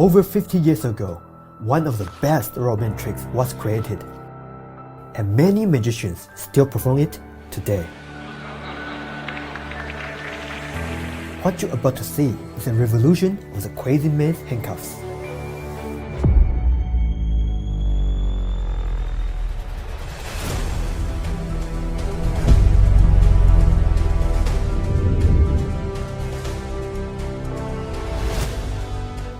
Over 50 years ago, one of the best Roman tricks was created, and many magicians still perform it today. What you're about to see is a revolution of the crazy man's handcuffs.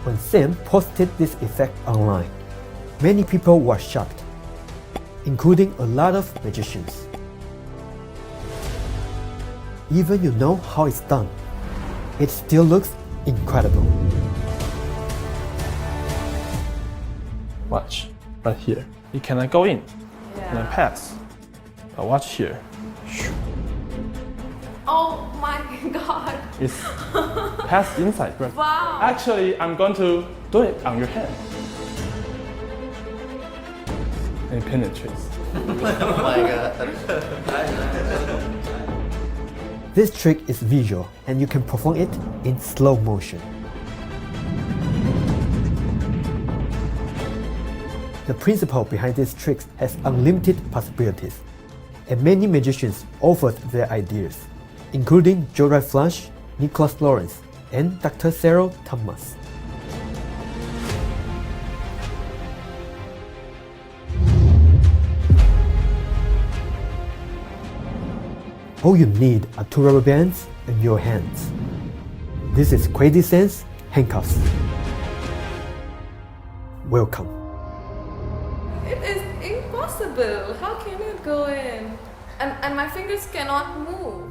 When Sam posted this effect online, many people were shocked, including a lot of magicians. Even you know how it's done, it still looks incredible. Watch, right here. You can go in and then pass. Now watch here. Oh my god. It's pass inside, right? Wow. Actually, I'm going to do it on your hand. And it penetrates. Oh my god. This trick is visual and you can perform it in slow motion. The principle behind these tricks has unlimited possibilities, and many magicians offered their ideas, including Jorai Flash, Nicholas Lawrence, and Dr. Cyril Thomas. All you need are 2 rubber bands and your hands. This is Crazy Sam's Handcuffs. Welcome. It is impossible. How can it go in? And my fingers cannot move.